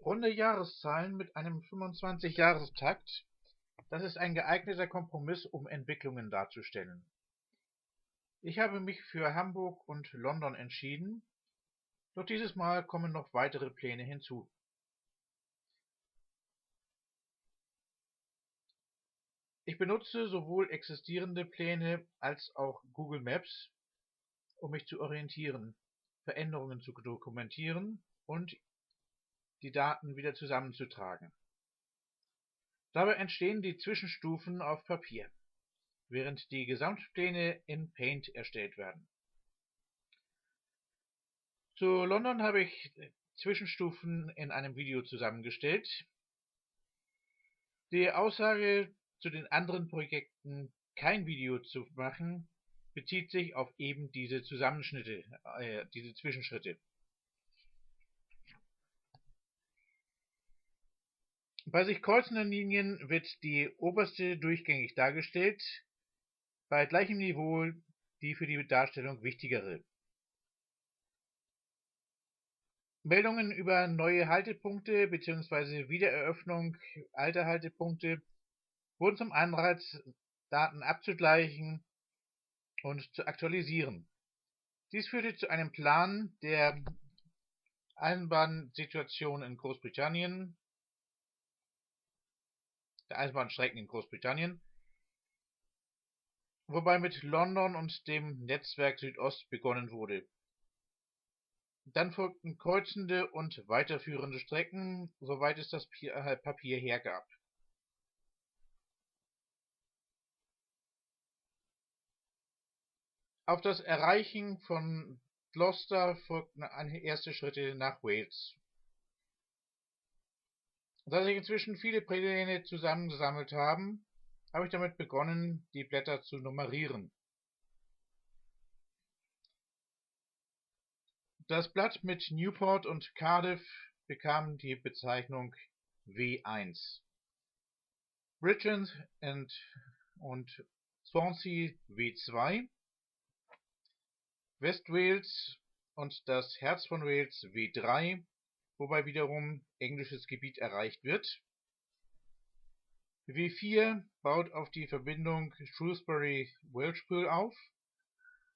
Runde Jahreszahlen mit einem 25-Jahrestakt, das ist ein geeigneter Kompromiss, um Entwicklungen darzustellen. Ich habe mich für Hamburg und London entschieden, doch dieses Mal kommen noch weitere Pläne hinzu. Ich benutze sowohl existierende Pläne als auch Google Maps, um mich zu orientieren, Veränderungen zu dokumentieren und die Daten wieder zusammenzutragen. Dabei entstehen die Zwischenstufen auf Papier, während die Gesamtpläne in Paint erstellt werden. Zu London habe ich Zwischenstufen in einem Video zusammengestellt. Die Aussage, zu den anderen Projekten kein Video zu machen, bezieht sich auf eben diese Zusammenschnitte, diese Zwischenschritte. Bei sich kreuzenden Linien wird die oberste durchgängig dargestellt, bei gleichem Niveau die für die Darstellung wichtigere. Meldungen über neue Haltepunkte bzw. Wiedereröffnung alter Haltepunkte wurden zum Anreiz, Daten abzugleichen und zu aktualisieren. Dies führte zu einem Plan der Eisenbahnsituation in Großbritannien, der Eisenbahnstrecken in Großbritannien, wobei mit London und dem Netzwerk Südost begonnen wurde. Dann folgten kreuzende und weiterführende Strecken, soweit es das Papier hergab. Auf das Erreichen von Gloucester folgten erste Schritte nach Wales. Da sich inzwischen viele Pläne zusammengesammelt haben, habe ich damit begonnen, die Blätter zu nummerieren. Das Blatt mit Newport und Cardiff bekam die Bezeichnung W1, Bridgend und Swansea W2, West Wales und das Herz von Wales W3, wobei wiederum englisches Gebiet erreicht wird. W4 baut auf die Verbindung Shrewsbury-Welshpool auf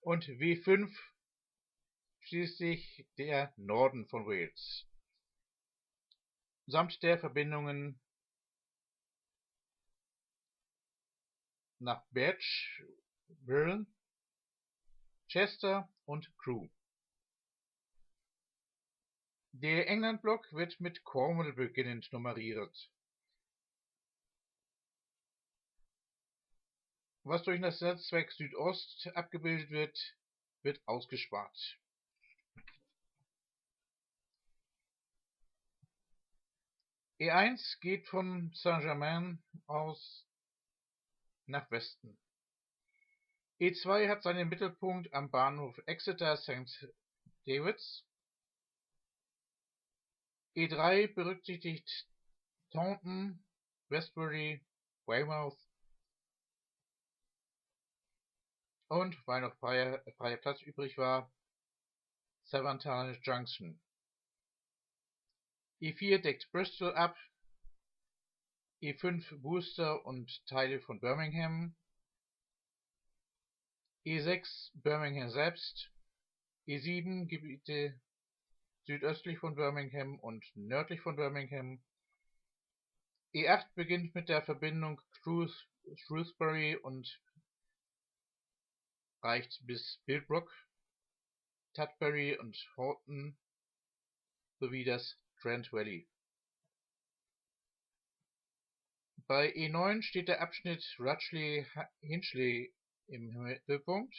und W5 schließlich der Norden von Wales, samt der Verbindungen nach Badge, Wirral, Chester und Crewe. Der England-Block wird mit Cornwall beginnend nummeriert. Was durch das Netzwerk Südost abgebildet wird, wird ausgespart. E1 geht von Saint-Germain aus nach Westen. E2 hat seinen Mittelpunkt am Bahnhof Exeter St. Davids. E3 berücksichtigt Taunton, Westbury, Weymouth und, weil noch freier Platz übrig war, Savantine Junction. E4 deckt Bristol ab, E5 Worcester und Teile von Birmingham, E6 Birmingham selbst, E7 Gebiete südöstlich von Birmingham und nördlich von Birmingham. E8 beginnt mit der Verbindung Shrewsbury und reicht bis Bilbrook, Tutbury und Horton sowie das Trent Valley. Bei E9 steht der Abschnitt Rutchley-Hinchley im Mittelpunkt.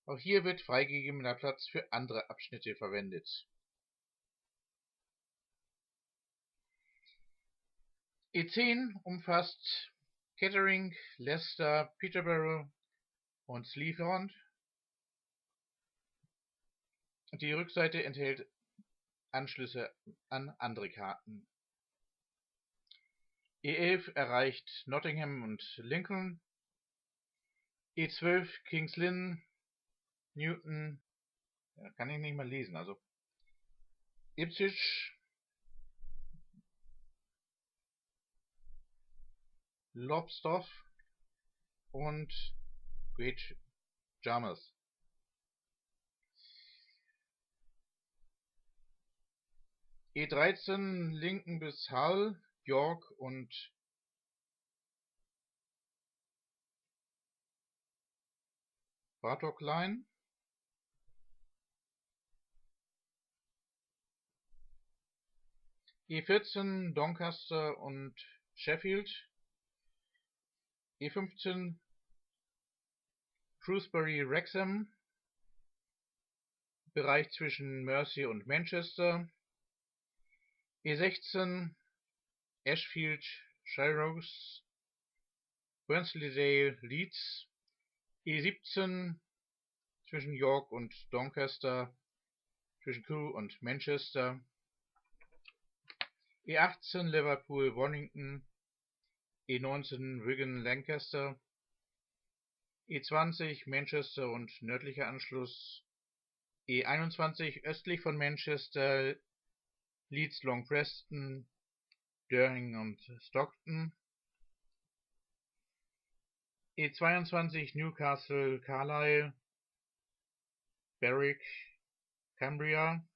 Auch hier wird freigegebener Platz für andere Abschnitte verwendet. E10 umfasst Kettering, Leicester, Peterborough und Sleaford. Die Rückseite enthält Anschlüsse an andere Karten. E11 erreicht Nottingham und Lincoln. E12 Kings Lynn, Newton, kann ich nicht mal lesen, also Ipswich, Lowestoft und Great Yarmouth. E13 Lincoln bis Hull, York und Bartok Line. E14 Doncaster und Sheffield. E15 Shrewsbury Wrexham, Bereich zwischen Mersey und Manchester. E16 Ashfield Shiros, Wensleydale Leeds. E17 zwischen York und Doncaster, zwischen Crewe und Manchester. E18 Liverpool Wonnington. E19 Wigan Lancaster. E20 Manchester und nördlicher Anschluss. E21 östlich von Manchester Leeds Long Preston, Durham und Stockton. E22 Newcastle Carlisle, Berwick, Cumbria.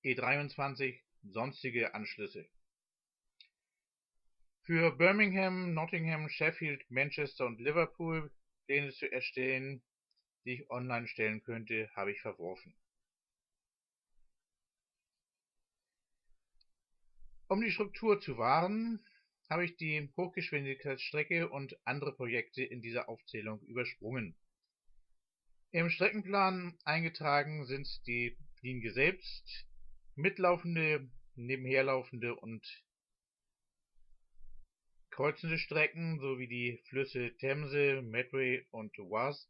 E23 sonstige Anschlüsse. Für Birmingham, Nottingham, Sheffield, Manchester und Liverpool Pläne zu erstellen, die ich online stellen könnte, habe ich verworfen. Um die Struktur zu wahren, habe ich die Hochgeschwindigkeitsstrecke und andere Projekte in dieser Aufzählung übersprungen. Im Streckenplan eingetragen sind die Linie selbst, mitlaufende, nebenherlaufende und kreuzende Strecken sowie die Flüsse Themse, Medway und Oise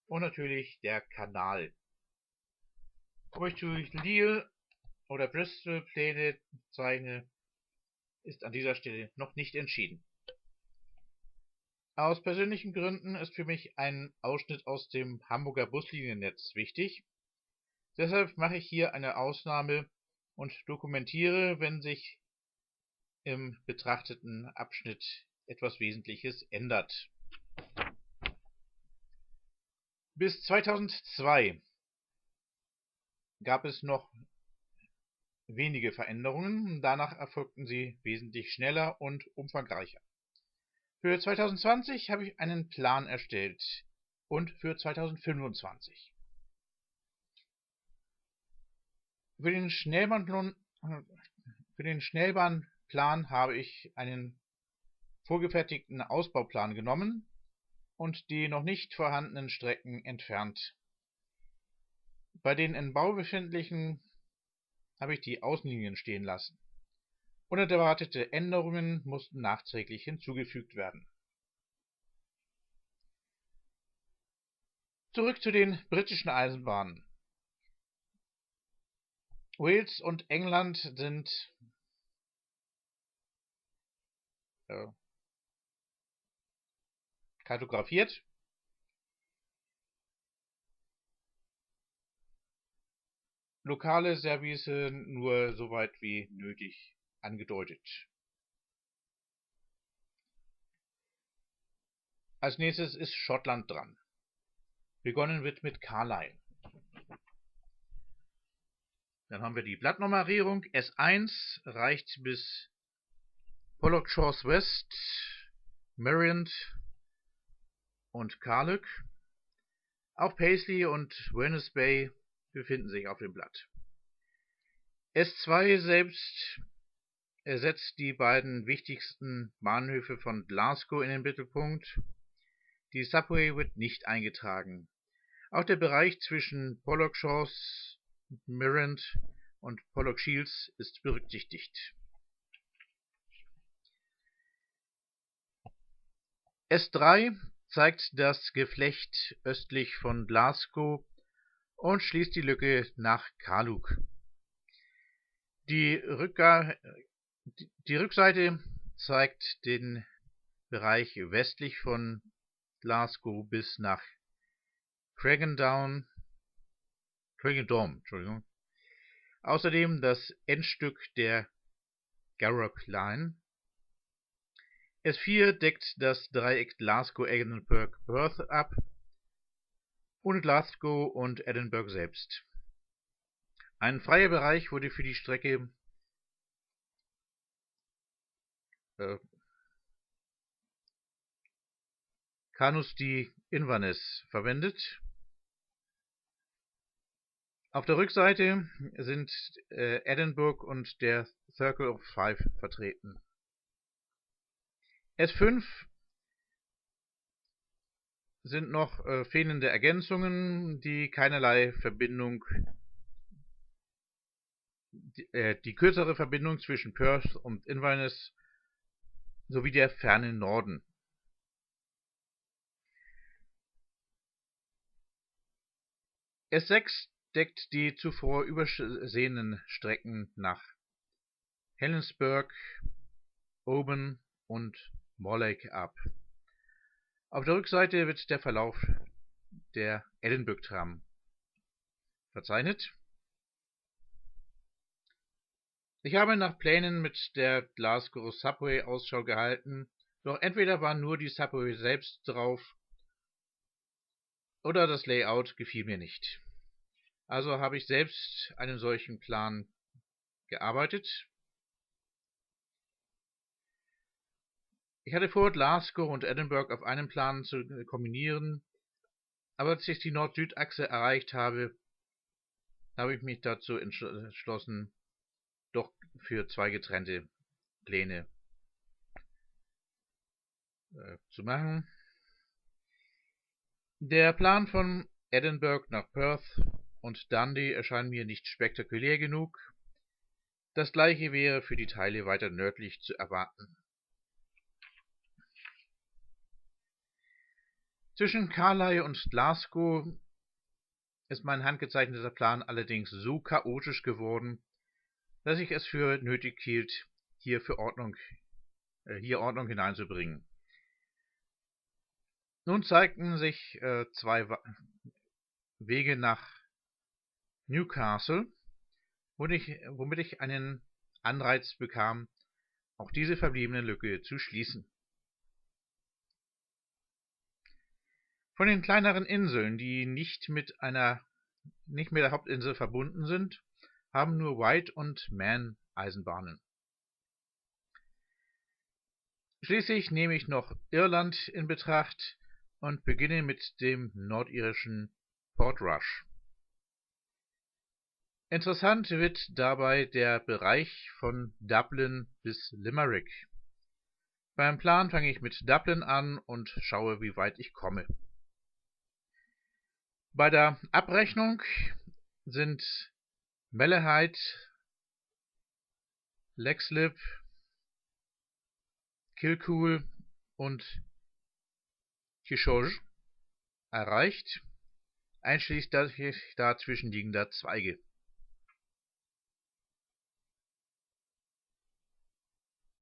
und natürlich der Kanal. Ob ich durch Lille oder Bristol Pläne zeichne, ist an dieser Stelle noch nicht entschieden. Aus persönlichen Gründen ist für mich ein Ausschnitt aus dem Hamburger Busliniennetz wichtig. Deshalb mache ich hier eine Ausnahme und dokumentiere, wenn sich im betrachteten Abschnitt etwas Wesentliches ändert. Bis 2002 gab es noch wenige Veränderungen, danach erfolgten sie wesentlich schneller und umfangreicher. Für 2020 habe ich einen Plan erstellt und für 2025. Für den Schnellbahnplan habe ich einen vorgefertigten Ausbauplan genommen und die noch nicht vorhandenen Strecken entfernt. Bei den in Bau befindlichen habe ich die Außenlinien stehen lassen. Unerwartete Änderungen mussten nachträglich hinzugefügt werden. Zurück zu den britischen Eisenbahnen. Wales und England sind kartografiert. Lokale Service nur so weit wie nötig angedeutet. Als nächstes ist Schottland dran. Begonnen wird mit Carlisle. Dann haben wir die Blattnummerierung. S1 reicht bis Pollokshaws West, Mariant und Carluke. Auch Paisley und Venice Bay befinden sich auf dem Blatt. S2 selbst ersetzt die beiden wichtigsten Bahnhöfe von Glasgow in den Mittelpunkt. Die Subway wird nicht eingetragen. Auch der Bereich zwischen Pollokshaws, Mariant und Pollokshields ist berücksichtigt. S3 zeigt das Geflecht östlich von Glasgow und schließt die Lücke nach Carluke. Die Rückseite zeigt den Bereich westlich von Glasgow bis nach Creggendome. Außerdem das Endstück der Garrock Line S4 deckt das Dreieck Glasgow, Edinburgh, Perth ab und Glasgow und Edinburgh selbst. Ein freier Bereich wurde für die Strecke Carnoustie-Inverness verwendet. Auf der Rückseite sind Edinburgh und der Circle of Five vertreten. S5 sind noch fehlende Ergänzungen, die keinerlei Verbindung, die kürzere Verbindung zwischen Perth und Inverness sowie der ferne Norden. S6 deckt die zuvor übersehenen Strecken nach Helensburgh, Oban und Morlake ab. Auf der Rückseite wird der Verlauf der Edinburgh Tram verzeichnet. Ich habe nach Plänen mit der Glasgow Subway Ausschau gehalten, doch entweder war nur die Subway selbst drauf oder das Layout gefiel mir nicht. Also habe ich selbst einen solchen Plan gearbeitet. Ich hatte vor, Glasgow und Edinburgh auf einem Plan zu kombinieren, aber als ich die Nord-Süd-Achse erreicht habe, habe ich mich dazu entschlossen, doch für zwei getrennte Pläne zu machen. Der Plan von Edinburgh nach Perth und Dundee erscheint mir nicht spektakulär genug. Das gleiche wäre für die Teile weiter nördlich zu erwarten. Zwischen Carlisle und Glasgow ist mein handgezeichneter Plan allerdings so chaotisch geworden, dass ich es für nötig hielt, hier Ordnung hineinzubringen. Nun zeigten sich zwei Wege nach Newcastle, womit ich einen Anreiz bekam, auch diese verbliebene Lücke zu schließen. Von den kleineren Inseln, die nicht mit der Hauptinsel verbunden sind, haben nur White und Man Eisenbahnen. Schließlich nehme ich noch Irland in Betracht und beginne mit dem nordirischen Portrush. Interessant wird dabei der Bereich von Dublin bis Limerick. Beim Plan fange ich mit Dublin an und schaue, wie weit ich komme. Bei der Abrechnung sind Malahide, Leixlip, Kilcoole und Kishoge erreicht, einschließlich dazwischen liegender Zweige.